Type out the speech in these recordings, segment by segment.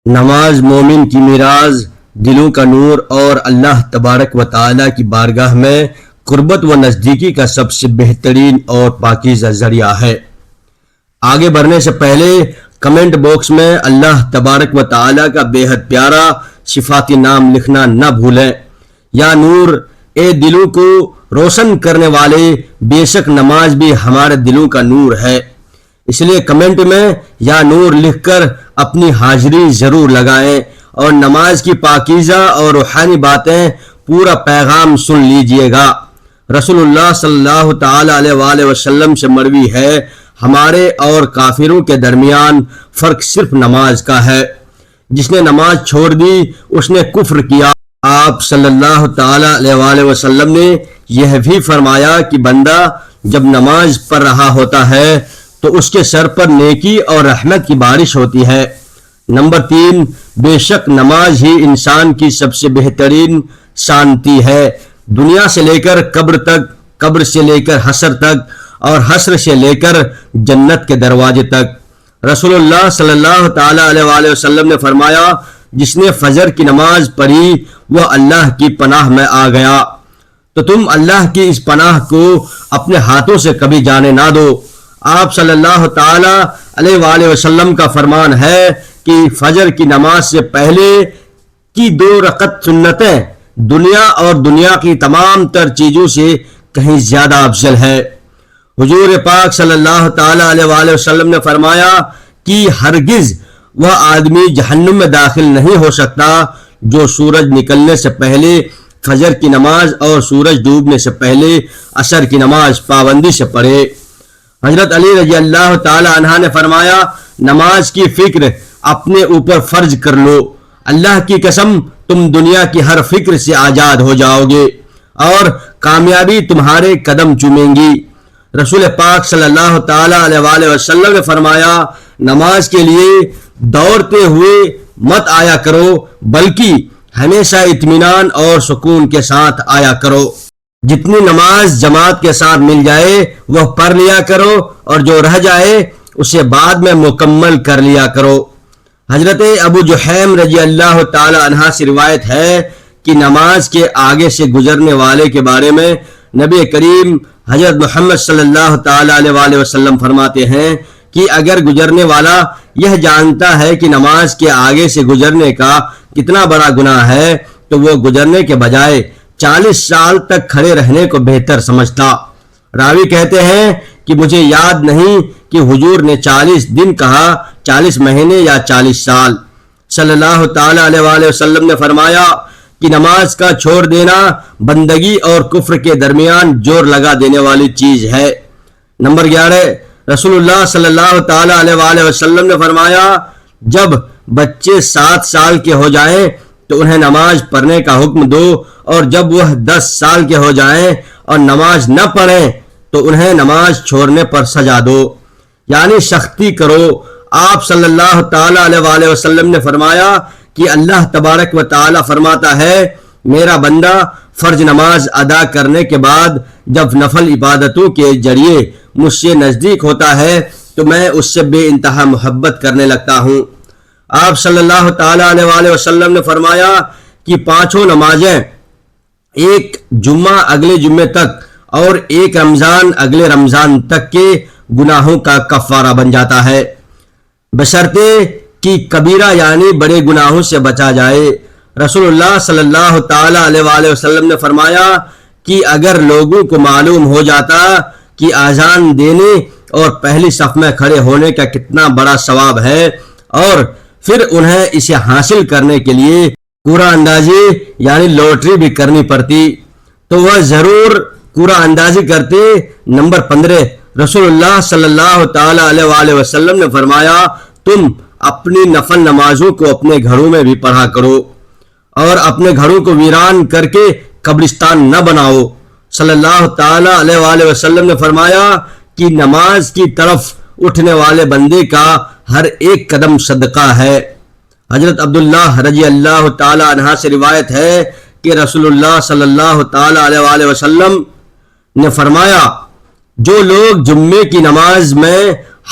نماز مومن کی میراث، دلوں کا نور اور اللہ تبارک و تعالی کی بارگاہ میں قربت و نزدیکی کا سب سے بہترین اور پاکیزہ ذریعہ ہے۔ آگے بڑھنے سے پہلے کمنٹ باکس میں اللہ تبارک و تعالی کا بے حد پیارا صفاتی نام لکھنا نہ بھولیں۔ یا نور، اے دلوں کو روشن کرنے والے، بے شک نماز بھی ہمارے دلوں کا نور ہے، اس لیے کمنٹ میں یا نور لکھ کر اپنی حاضری ضرور لگائیں اور نماز کی پاکیزہ اور روحانی باتیں پورا پیغام سن لیجئے گا۔ رسول اللہ صلی اللہ تعالی علیہ وآلہ وسلم سے مروی ہے، ہمارے اور کافروں کے درمیان فرق صرف نماز کا ہے، جس نے نماز چھوڑ دی اس نے کفر کیا۔ آپ صلی اللہ تعالی علیہ وآلہ وسلم نے یہ بھی فرمایا کہ بندہ جب نماز پڑھ رہا ہوتا ہے تو اس کے سر پر نیکی اور رحمت کی بارش ہوتی ہے۔ نمبر 3، بے شک نماز ہی انسان کی سب سے بہترین شانتی ہے، دنیا سے لے کر قبر تک، قبر سے لے کر حشر تک اور حشر سے لے کر جنت کے دروازے تک۔ رسول اللہ صلی اللہ تعالی علیہ وآلہ وسلم نے فرمایا، جس نے فجر کی نماز پڑھی وہ اللہ کی پناہ میں آ گیا۔ تو تم اللہ کی اس پناہ کو اپنے ہاتھوں سے کبھی جانے نہ دو۔ آپ صلی اللہ تعالی علیہ وآلہ وسلم کا فرمان ہے کہ فجر کی نماز سے پہلے کی 2 رکعت سنتیں دنیا اور دنیا کی تمام تر چیزوں سے کہیں زیادہ افضل ہے۔ حضور پاک صلی اللہ تعالی علیہ وآلہ وسلم نے فرمایا کہ ہرگز وہ آدمی جہنم میں داخل نہیں ہو سکتا جو سورج نکلنے سے پہلے فجر کی نماز اور سورج ڈوبنے سے پہلے عصر کی نماز پابندی سے پڑھے۔ حضرت علی رضی اللہ تعالی عنہ نے فرمایا، نماز کی فکر اپنے اوپر فرض کر لو، اللہ کی قسم تم دنیا کی ہر فکر سے آزاد ہو جاؤ گے اور کامیابی تمہارے قدم چومیں گی۔ رسول پاک صلی اللہ تعالی علیہ وآلہ وسلم نے فرمایا، نماز کے لیے دوڑتے ہوئے مت آیا کرو بلکہ ہمیشہ اطمینان اور سکون کے ساتھ آیا کرو۔ جتنی نماز جماعت کے ساتھ مل جائے وہ پڑھ لیا کرو اور جو رہ جائے اسے بعد میں مکمل کر لیا کرو۔ حضرت ابو جحیم رضی اللہ تعالی عنہ سے روایت ہے کہ نماز کے آگے سے گزرنے والے کے بارے میں نبی کریم حضرت محمد صلی اللہ تعالی علیہ وآلہ وسلم فرماتے ہیں کہ اگر گزرنے والا یہ جانتا ہے کہ نماز کے آگے سے گزرنے کا کتنا بڑا گناہ ہے تو وہ گزرنے کے بجائے 40 سال تک کھڑے رہنے کو بہتر سمجھتا۔ راوی کہتے ہیں کہ مجھے یاد نہیں کہ حضور نے 40 دن کہا، 40 مہینے یا 40 سال۔ صلی اللہ تعالی علیہ وآلہ وسلم نے فرمایا کہ نماز کا چھوڑ دینا بندگی اور کفر کے درمیان جوڑ لگا دینے والی چیز ہے۔ نمبر 11، رسول اللہ صلی اللہ تعالی علیہ وآلہ وسلم نے فرمایا، جب بچے 7 سال کے ہو جائیں تو انہیں نماز پڑھنے کا حکم دو اور جب وہ 10 سال کے ہو جائیں اور نماز نہ پڑھیں تو انہیں نماز چھوڑنے پر سزا دو، یعنی سختی کرو۔ آپ صلی اللہ تعالی علیہ وآلہ وسلم نے فرمایا کہ اللہ تبارک و تعالی فرماتا ہے، میرا بندہ فرض نماز ادا کرنے کے بعد جب نفل عبادتوں کے ذریعے مجھ سے نزدیک ہوتا ہے تو میں اس سے بے انتہا محبت کرنے لگتا ہوں۔ آپ صلی اللہ تعالی علیہ وآلہ وسلم نے فرمایا کہ 5 نمازیں، ایک جمعہ اگلے جمعے تک اور ایک رمضان اگلے رمضان تک کے گناہوں کا کفارہ بن جاتا ہے، بشرطے کہ کبیرہ یعنی بڑے گناہوں سے بچا جائے۔ رسول اللہ صلی اللہ تعالی علیہ وآلہ وسلم نے فرمایا کہ اگر لوگوں کو معلوم ہو جاتا کہ اذان دینے اور پہلی صف میں کھڑے ہونے کا کتنا بڑا ثواب ہے اور پھر انہیں اسے حاصل کرنے کے لیے قرعہ اندازی یعنی لوٹری بھی کرنی پڑتی تو وہ ضرور قرعہ اندازی کرتے۔ نمبر 15، رسول اللہ صلی اللہ تعالی علیہ وآلہ وسلم نے فرمایا، تم اپنی نفل نمازوں کو اپنے گھروں میں بھی پڑھا کرو اور اپنے گھروں کو ویران کر کے قبرستان نہ بناؤ۔ صلی اللہ تعالی علیہ وآلہ وسلم نے فرمایا کہ نماز کی طرف اٹھنے والے بندے کا ہر ایک قدم صدقہ ہے۔ حضرت عبداللہ رضی اللہ تعالی عنہ سے روایت ہے کہ رسول اللہ صلی اللہ تعالی علیہ وآلہ وسلم نے فرمایا، جو لوگ جمعے کی نماز میں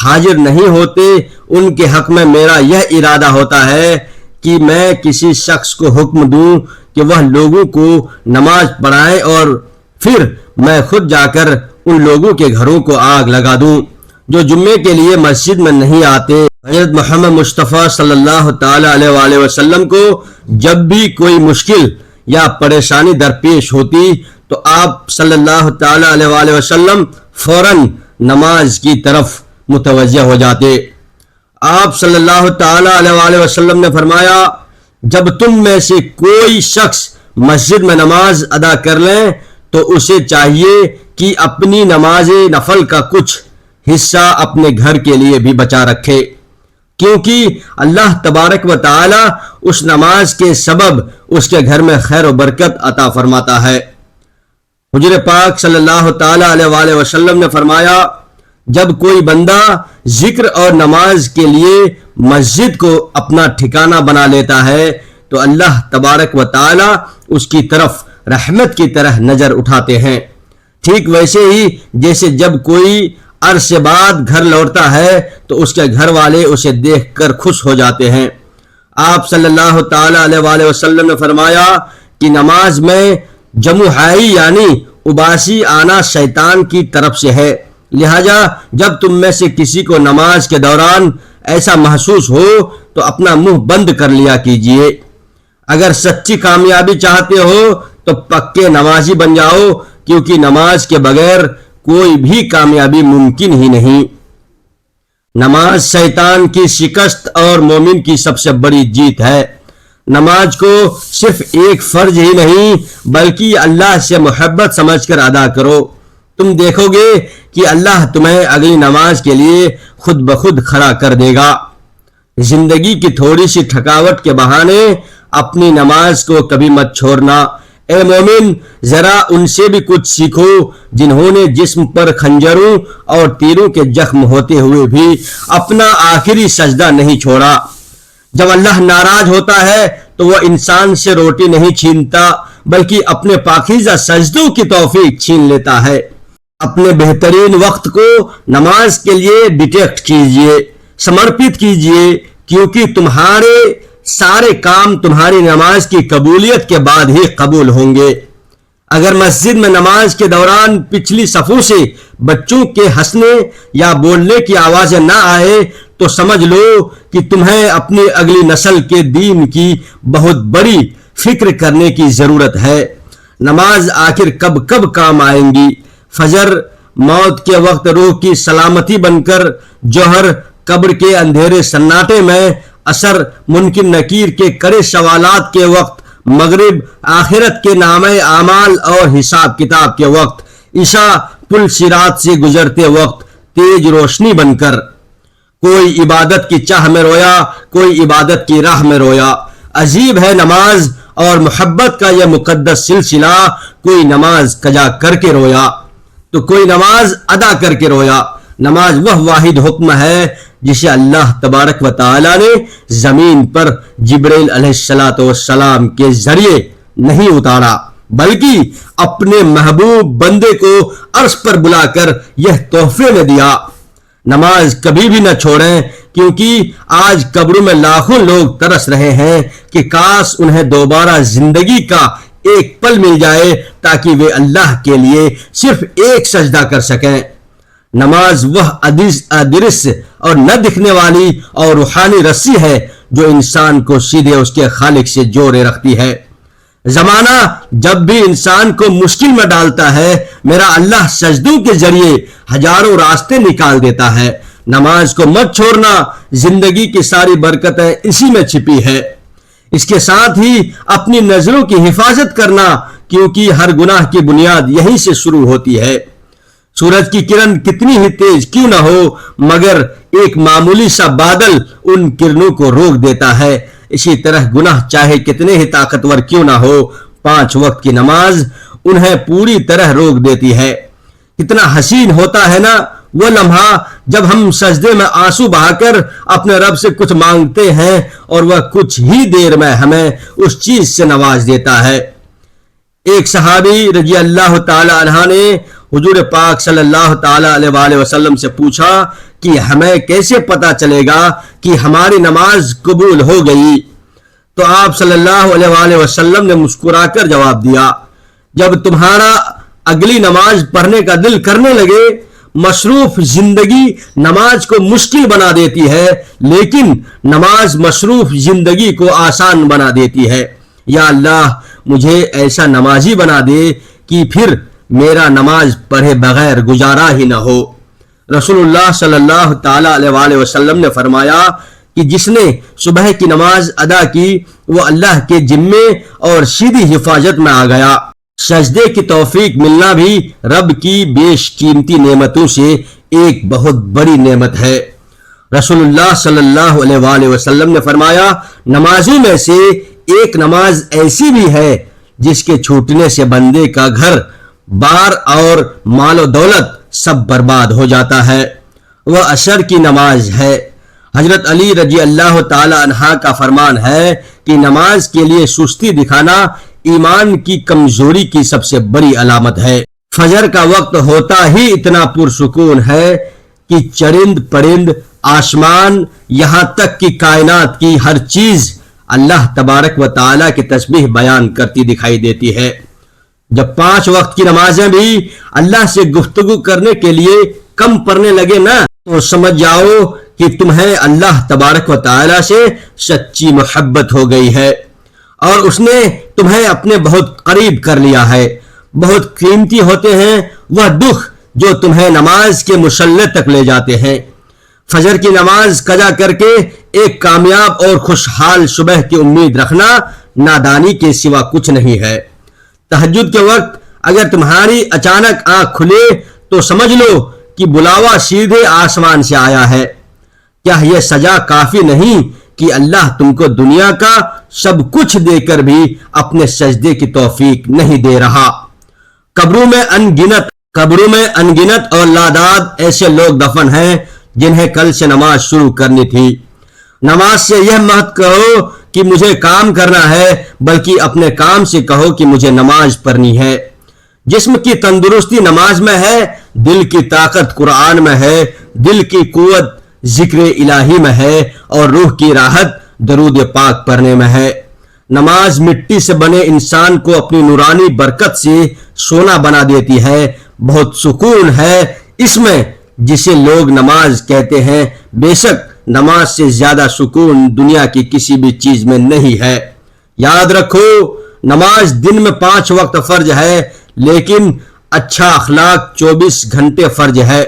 حاضر نہیں ہوتے ان کے حق میں میرا یہ ارادہ ہوتا ہے کہ میں کسی شخص کو حکم دوں کہ وہ لوگوں کو نماز پڑھائے اور پھر میں خود جا کر ان لوگوں کے گھروں کو آگ لگا دوں جو جمعے کے لیے مسجد میں نہیں آتے۔ حضرت محمد مصطفیٰ صلی اللہ تعالی علیہ وآلہ وسلم کو جب بھی کوئی مشکل یا پریشانی درپیش ہوتی تو آپ صلی اللہ تعالی علیہ وآلہ وسلم فوراً نماز کی طرف متوجہ ہو جاتے۔ آپ صلی اللہ تعالی علیہ وآلہ وسلم نے فرمایا، جب تم میں سے کوئی شخص مسجد میں نماز ادا کر لیں تو اسے چاہیے کہ اپنی نماز نفل کا کچھ حصہ اپنے گھر کے لیے بھی بچا رکھے، کیونکہ اللہ تبارک و تعالی اس نماز کے سبب اس کے گھر میں خیر و برکت عطا فرماتا ہے۔ حضور پاک صلی اللہ تعالی علیہ وآلہ وسلم نے فرمایا، جب کوئی بندہ ذکر اور نماز کے لیے مسجد کو اپنا ٹھکانہ بنا لیتا ہے تو اللہ تبارک و تعالی اس کی طرف رحمت کی طرح نظر اٹھاتے ہیں، ٹھیک ویسے ہی جیسے جب کوئی عرصے بعد گھر لوٹتا ہے تو اس کے گھر والے اسے دیکھ کر خوش ہو جاتے ہیں۔ آپ صلی اللہ تعالی علیہ وآلہ وسلم نے فرمایا کہ نماز میں جموحائی یعنی اباسی آنا شیطان کی طرف سے ہے، لہذا جب تم میں سے کسی کو نماز کے دوران ایسا محسوس ہو تو اپنا منہ بند کر لیا کیجیے۔ اگر سچی کامیابی چاہتے ہو تو پکے نمازی بن جاؤ، کیونکہ نماز کے بغیر کوئی بھی کامیابی ممکن ہی نہیں۔ نماز شیطان کی شکست اور مومن کی سب سے بڑی جیت ہے۔ نماز کو صرف ایک فرض ہی نہیں بلکہ اللہ سے محبت سمجھ کر ادا کرو، تم دیکھو گے کہ اللہ تمہیں اگلی نماز کے لیے خود بخود کھڑا کر دے گا۔ زندگی کی تھوڑی سی تھکاوٹ کے بہانے اپنی نماز کو کبھی مت چھوڑنا۔ اے مومن، ذرا ان سے بھی کچھ سیکھو جنہوں نے جسم پر خنجروں اور تیروں کے زخم ہوتے ہوئے بھی اپنا آخری سجدہ نہیں چھوڑا۔ جب اللہ ناراض ہوتا ہے تو وہ انسان سے روٹی نہیں چھینتا بلکہ اپنے پاکیزہ سجدوں کی توفیق چھین لیتا ہے۔ اپنے بہترین وقت کو نماز کے لیے ڈیڈیکیٹ کیجیے، سمرپت کیجیے، کیونکہ تمہارے سارے کام تمہاری نماز کی قبولیت کے بعد ہی قبول ہوں گے۔ اگر مسجد میں نماز کے دوران پچھلی صفوں سے بچوں کے ہنسنے یا بولنے کی آوازیں نہ آئے تو سمجھ لو کہ تمہیں اپنی اگلی نسل کے دین کی بہت بڑی فکر کرنے کی ضرورت ہے۔ نماز آخر کب کب کام آئیں گی؟ فجر موت کے وقت روح کی سلامتی بن کر، جوہر قبر کے اندھیرے سناٹے میں، عصر منکر نکیر کے کڑے سوالات کے وقت، مغرب آخرت کے نامہ اعمال اور حساب کتاب کے وقت، عشاء پل صراط سے گزرتے وقت تیز روشنی بن کر۔ کوئی عبادت کی چاہ میں رویا، کوئی عبادت کی راہ میں رویا۔ عجیب ہے نماز اور محبت کا یہ مقدس سلسلہ، کوئی نماز قضا کر کے رویا تو کوئی نماز ادا کر کے رویا۔ نماز وہ واحد حکم ہے جسے اللہ تبارک و تعالی نے زمین پر جبرائیل علیہ السلام کے ذریعے نہیں اتارا بلکہ اپنے محبوب بندے کو عرش پر بلا کر یہ تحفے میں دیا۔ نماز کبھی بھی نہ چھوڑیں، کیونکہ آج قبروں میں لاکھوں لوگ ترس رہے ہیں کہ کاش انہیں دوبارہ زندگی کا ایک پل مل جائے تاکہ وہ اللہ کے لیے صرف ایک سجدہ کر سکیں۔ نماز وہ ادرس اور نہ دکھنے والی اور روحانی رسی ہے جو انسان کو سیدھے اس کے خالق سے جوڑے رکھتی ہے۔ زمانہ جب بھی انسان کو مشکل میں ڈالتا ہے، میرا اللہ سجدوں کے ذریعے ہزاروں راستے نکال دیتا ہے۔ نماز کو مت چھوڑنا، زندگی کی ساری برکتیں اسی میں چھپی ہے۔ اس کے ساتھ ہی اپنی نظروں کی حفاظت کرنا، کیونکہ ہر گناہ کی بنیاد یہیں سے شروع ہوتی ہے۔ سورج کی کرن کتنی ہی تیز کیوں نہ ہو، مگر ایک معمولی سا بادل ان کرنوں کو روک دیتا ہے۔ اسی طرح گناہ چاہے کتنے ہی طاقتور کیوں نہ ہو، 5 وقت کی نماز انہیں پوری طرح روک دیتی ہے۔ کتنا حسین ہوتا ہے نا وہ لمحہ جب ہم سجدے میں آنسو بہا کر اپنے رب سے کچھ مانگتے ہیں اور وہ کچھ ہی دیر میں ہمیں اس چیز سے نواز دیتا ہے۔ ایک صحابی رضی اللہ تعالی عنہ نے حضور پاک صلی اللہ تعالی علیہ وآلہ وسلم سے پوچھا کہ ہمیں کیسے پتا چلے گا کہ ہماری نماز قبول ہو گئی؟ تو آپ صلی اللہ علیہ وآلہ وسلم نے مسکرا کر جواب دیا، جب تمہارا اگلی نماز پڑھنے کا دل کرنے لگے، مصروف زندگی نماز کو مشکل بنا دیتی ہے، لیکن نماز مصروف زندگی کو آسان بنا دیتی ہے۔ یا اللہ مجھے ایسا نمازی بنا دے کہ پھر میرا نماز پڑھے بغیر گزارا ہی نہ ہو۔ رسول اللہ صلی اللہ تعالی علیہ وآلہ وسلم نے فرمایا کہ جس نے صبح کی نماز ادا کی وہ اللہ کے ذمے اور سیدھی حفاظت میں آ گیا۔ سجدے کی توفیق ملنا بھی رب کی بیش قیمتی نعمتوں سے ایک بہت بڑی نعمت ہے۔ رسول اللہ صلی اللہ علیہ وآلہ وسلم نے فرمایا، نمازوں میں سے ایک نماز ایسی بھی ہے جس کے چھوٹنے سے بندے کا گھر بار اور مال و دولت سب برباد ہو جاتا ہے، وہ عصر کی نماز ہے۔ حضرت علی رضی اللہ تعالی عنہ کا فرمان ہے کہ نماز کے لیے سستی دکھانا ایمان کی کمزوری کی سب سے بڑی علامت ہے۔ فجر کا وقت ہوتا ہی اتنا پرسکون ہے کہ چرند پرند، آسمان، یہاں تک کہ کائنات کی ہر چیز اللہ تبارک و تعالیٰ کی تسبیح بیان کرتی دکھائی دیتی ہے۔ جب 5 وقت کی نمازیں بھی اللہ سے گفتگو کرنے کے لیے کم پڑنے لگے نا، تو سمجھ جاؤ کہ تمہیں اللہ تبارک و تعالیٰ سے سچی محبت ہو گئی ہے اور اس نے تمہیں اپنے بہت قریب کر لیا ہے۔ بہت قیمتی ہوتے ہیں وہ دکھ جو تمہیں نماز کے مصلی تک لے جاتے ہیں۔ فجر کی نماز قضا کر کے ایک کامیاب اور خوشحال صبح کی امید رکھنا نادانی کے سوا کچھ نہیں ہے۔ تہجد کے وقت اگر تمہاری اچانک آنکھ کھلے تو سمجھ لو کہ بلاوا سیدھے آسمان سے آیا ہے۔ کیا یہ سزا کافی نہیں کہ اللہ تم کو دنیا کا سب کچھ دے کر بھی اپنے سجدے کی توفیق نہیں دے رہا؟ قبروں میں انگنت اور لاداد ایسے لوگ دفن ہیں جنہیں کل سے نماز شروع کرنی تھی۔ نماز سے یہ مت کہو کہ مجھے کام کرنا ہے، بلکہ اپنے کام سے کہو کہ مجھے نماز پڑھنی ہے۔ جسم کی تندرستی نماز میں ہے، دل کی طاقت قرآن میں ہے، دل کی قوت ذکر الہی میں ہے اور روح کی راحت درود پاک پڑھنے میں ہے۔ نماز مٹی سے بنے انسان کو اپنی نورانی برکت سے سونا بنا دیتی ہے۔ بہت سکون ہے اس میں جسے لوگ نماز کہتے ہیں، بے شک نماز سے زیادہ سکون دنیا کی کسی بھی چیز میں نہیں ہے۔ یاد رکھو، نماز دن میں 5 وقت فرض ہے، لیکن اچھا اخلاق 24 گھنٹے فرض ہے۔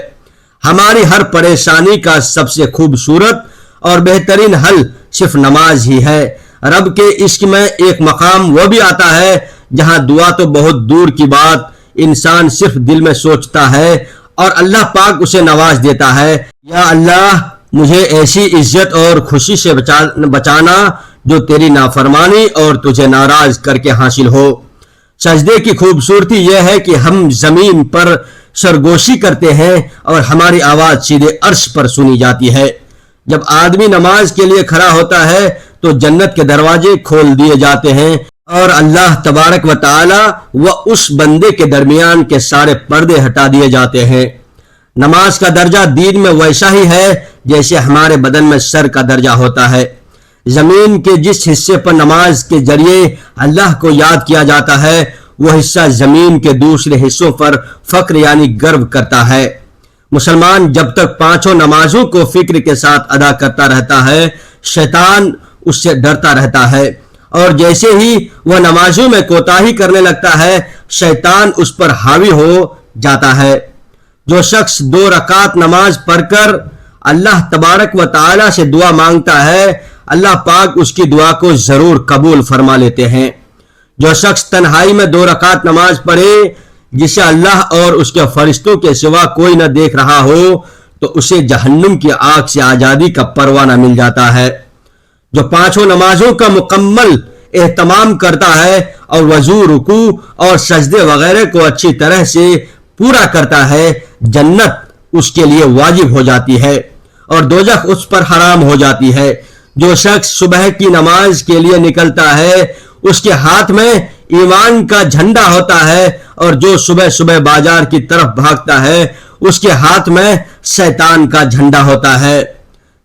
ہماری ہر پریشانی کا سب سے خوبصورت اور بہترین حل صرف نماز ہی ہے۔ رب کے عشق میں ایک مقام وہ بھی آتا ہے جہاں دعا تو بہت دور کی بات، انسان صرف دل میں سوچتا ہے اور اللہ پاک اسے نواز دیتا ہے۔ یا اللہ مجھے ایسی عزت اور خوشی سے بچانا جو تیری نافرمانی اور تجھے ناراض کر کے حاصل ہو۔ سجدے کی خوبصورتی یہ ہے کہ ہم زمین پر سرگوشی کرتے ہیں اور ہماری آواز سیدھے عرش پر سنی جاتی ہے۔ جب آدمی نماز کے لیے کھڑا ہوتا ہے تو جنت کے دروازے کھول دیے جاتے ہیں اور اللہ تبارک و تعالی و اس بندے کے درمیان کے سارے پردے ہٹا دیے جاتے ہیں۔ نماز کا درجہ دین میں ویسا ہی ہے جیسے ہمارے بدن میں سر کا درجہ ہوتا ہے۔ زمین کے جس حصے پر نماز کے ذریعے اللہ کو یاد کیا جاتا ہے وہ حصہ زمین کے دوسرے حصوں پر فخر یعنی گرو کرتا ہے۔ مسلمان جب تک 5 نمازوں کو فکر کے ساتھ ادا کرتا رہتا ہے، شیطان اس سے ڈرتا رہتا ہے، اور جیسے ہی وہ نمازوں میں کوتاہی کرنے لگتا ہے شیطان اس پر حاوی ہو جاتا ہے۔ جو شخص 2 رکعت نماز پڑھ کر اللہ تبارک و تعالی سے دعا مانگتا ہے، اللہ پاک اس کی دعا کو ضرور قبول فرما لیتے ہیں۔ جو شخص تنہائی میں 2 رکعت نماز پڑھے جسے اللہ اور اس کے فرشتوں کے سوا کوئی نہ دیکھ رہا ہو تو اسے جہنم کی آگ سے آزادی کا پروانہ مل جاتا ہے۔ جو 5 نمازوں کا مکمل اہتمام کرتا ہے اور وضو، رکوع اور سجدے وغیرہ کو اچھی طرح سے پورا کرتا ہے، جنت اس کے لیے واجب ہو جاتی ہے اور دوزخ اس پر حرام ہو جاتی ہے۔ جو شخص صبح کی نماز کے لیے نکلتا ہے اس کے ہاتھ میں ایمان کا جھنڈا ہوتا ہے، اور جو صبح صبح بازار کی طرف بھاگتا ہے اس کے ہاتھ میں شیطان کا جھنڈا ہوتا ہے۔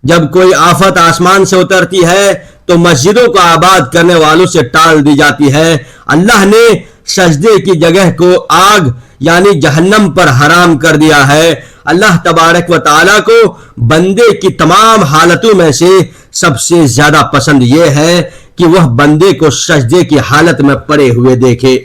جب کوئی آفت آسمان سے اترتی ہے تو مسجدوں کو آباد کرنے والوں سے ٹال دی جاتی ہے۔ اللہ نے سجدے کی جگہ کو آگ یعنی جہنم پر حرام کر دیا ہے۔ اللہ تبارک و تعالیٰ کو بندے کی تمام حالتوں میں سے سب سے زیادہ پسند یہ ہے کہ وہ بندے کو سجدے کی حالت میں پڑے ہوئے دیکھے۔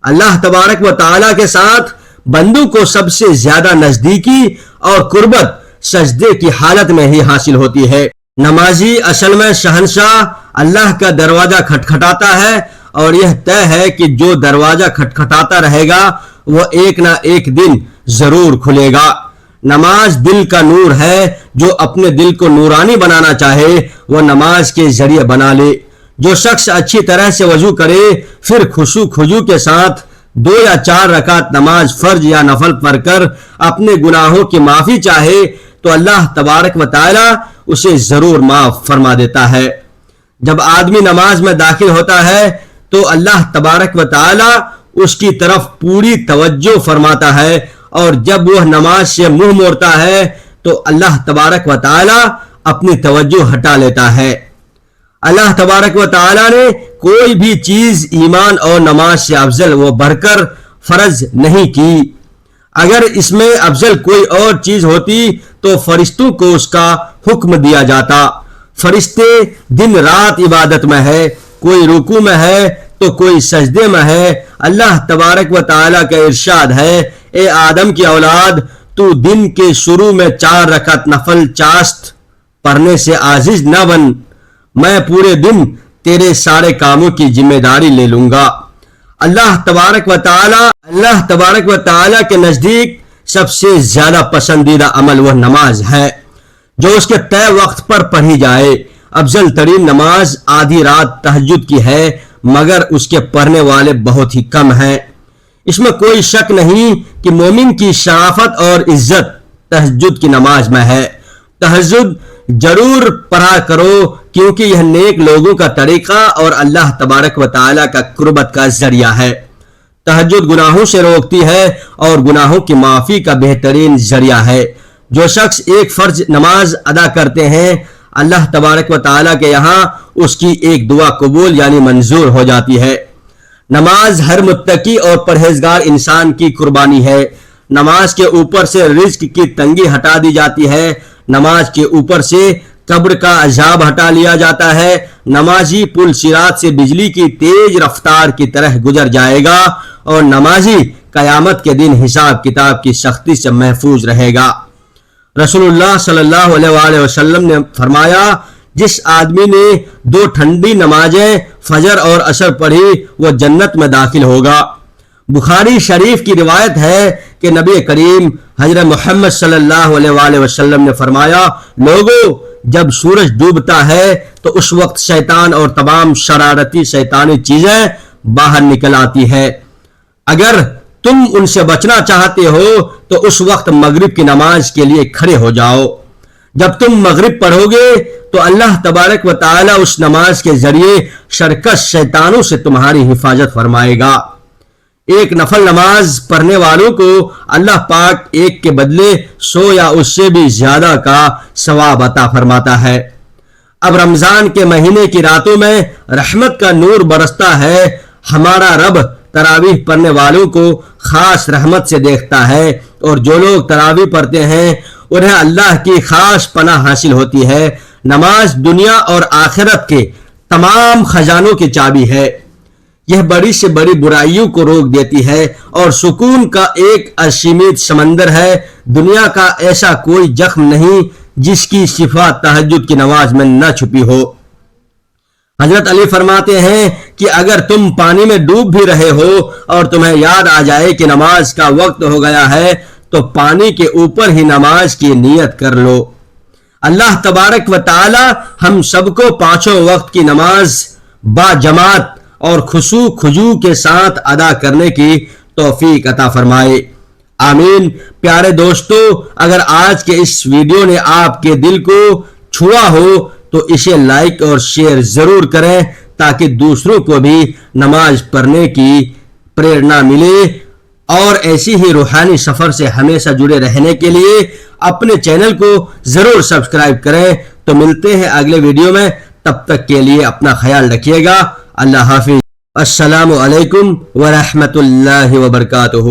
اللہ تبارک و تعالیٰ کے ساتھ بندوں کو سب سے زیادہ نزدیکی اور قربت سجدے کی حالت میں ہی حاصل ہوتی ہے۔ نمازی اصل میں شہنشاہ اللہ کا دروازہ کھٹکھٹاتا ہے اور یہ طے ہے کہ جو دروازہ کھٹکھٹاتا رہے گا وہ ایک نہ ایک دن ضرور کھلے گا۔ نماز دل کا نور ہے۔ جو اپنے دل کو نورانی بنانا چاہے وہ نماز کے ذریعے بنا لے۔ جو شخص اچھی طرح سے وضو کرے پھر خشوع خضوع کے ساتھ 2 یا 4 رکعت نماز فرض یا نفل پڑھ کر اپنے گناہوں کی معافی چاہے تو اللہ تبارک و تعالی اسے ضرور معاف فرما دیتا ہے۔ جب آدمی نماز میں داخل ہوتا ہے تو اللہ تبارک و تعالی اس کی طرف پوری توجہ فرماتا ہے، اور جب وہ نماز سے منہ موڑتا ہے تو اللہ تبارک و تعالی اپنی توجہ ہٹا لیتا ہے۔ اللہ تبارک و تعالی نے کوئی بھی چیز ایمان اور نماز سے افضل و بڑھ کر فرض نہیں کی۔ اگر اس میں افضل کوئی اور چیز ہوتی تو فرشتوں کو اس کا حکم دیا جاتا۔ فرشتے دن رات عبادت میں ہے، کوئی رکوع میں ہے تو کوئی سجدے میں ہے۔ اللہ تبارک و تعالیٰ کا ارشاد ہے، اے آدم کی اولاد، تو دن کے شروع میں 4 رکعت نفل چاشت پڑھنے سے عاجز نہ بن، میں پورے دن تیرے سارے کاموں کی ذمہ داری لے لوں گا۔ اللہ تبارک و تعالیٰ کے نزدیک سب سے زیادہ پسندیدہ عمل وہ نماز ہے جو اس کے طے وقت پر پڑھی جائے۔ افضل ترین نماز آدھی رات تہجد کی ہے، مگر اس کے پڑھنے والے بہت ہی کم ہیں۔ اس میں کوئی شک نہیں کہ مومن کی شرافت اور عزت تہجد کی نماز میں ہے۔ تہجد ضرور پڑھا کرو کیونکہ یہ نیک لوگوں کا طریقہ اور اللہ تبارک و تعالیٰ کا قربت کا ذریعہ ہے۔ تہجد گناہوں سے روکتی ہے اور گناہوں کی معافی کا بہترین ذریعہ ہے۔ جو شخص ایک فرض نماز ادا کرتے ہیں اللہ تبارک و تعالیٰ کے یہاں اس کی ایک دعا قبول یعنی منظور ہو جاتی ہے۔ نماز ہر متقی اور پرہیزگار انسان کی قربانی ہے۔ نماز کے اوپر سے رزق کی تنگی ہٹا دی جاتی ہے۔ نماز کے اوپر سے قبر کا عذاب ہٹا لیا جاتا ہے۔ نمازی پل صراط سے بجلی کی تیز رفتار کی طرح گزر جائے گا اور نمازی قیامت کے دن حساب کتاب کی سختی سے محفوظ رہے گا۔ رسول اللہ صلی اللہ علیہ وآلہ وسلم نے فرمایا، جس آدمی نے 2 ٹھنڈی نمازیں فجر اور عصر پڑھی وہ جنت میں داخل ہوگا۔ بخاری شریف کی روایت ہے کہ نبی کریم حضرت محمد صلی اللہ علیہ وآلہ وسلم نے فرمایا، لوگوں جب سورج ڈوبتا ہے تو اس وقت شیطان اور تمام شرارتی شیطانی چیزیں باہر نکل آتی ہے۔ اگر تم ان سے بچنا چاہتے ہو تو اس وقت مغرب کی نماز کے لیے کھڑے ہو جاؤ۔ جب تم مغرب پڑھو گے تو اللہ تبارک و تعالی اس نماز کے ذریعے شرکش شیطانوں سے تمہاری حفاظت فرمائے گا۔ ایک نفل نماز پڑھنے والوں کو اللہ پاک ایک کے بدلے 100 یا اس سے بھی زیادہ کا ثواب عطا فرماتا ہے۔ اب رمضان کے مہینے کی راتوں میں رحمت کا نور برستا ہے۔ ہمارا رب تراویح پڑھنے والوں کو خاص رحمت سے دیکھتا ہے، اور جو لوگ تراویح پڑھتے ہیں انہیں اللہ کی خاص پناہ حاصل ہوتی ہے۔ نماز دنیا اور آخرت کے تمام خزانوں کی چابی ہے۔ یہ بڑی سے بڑی برائیوں کو روک دیتی ہے اور سکون کا ایک اشیمیت سمندر ہے۔ دنیا کا ایسا کوئی زخم نہیں جس کی شفا تہجد کی نماز میں نہ چھپی ہو۔ حضرت علی فرماتے ہیں کہ اگر تم پانی میں ڈوب بھی رہے ہو اور تمہیں یاد آ جائے کہ نماز کا وقت ہو گیا ہے تو پانی کے اوپر ہی نماز کی نیت کر لو۔ اللہ تبارک و تعالی ہم سب کو 5 وقت کی نماز با جماعت اور خشوع خضوع کے ساتھ ادا کرنے کی توفیق عطا فرمائے، آمین۔ پیارے دوستو، اگر آج کے اس ویڈیو نے آپ کے دل کو چھوا ہو تو اسے لائک اور شیئر ضرور کریں تاکہ دوسروں کو بھی نماز پڑھنے کی پریرنا ملے، اور ایسی ہی روحانی سفر سے ہمیشہ جڑے رہنے کے لیے اپنے چینل کو ضرور سبسکرائب کریں۔ تو ملتے ہیں اگلے ویڈیو میں، تب تک کے لیے اپنا خیال رکھیے گا. اللہ حافظ. السلام علیکم ورحمۃ اللہ وبرکاتہ.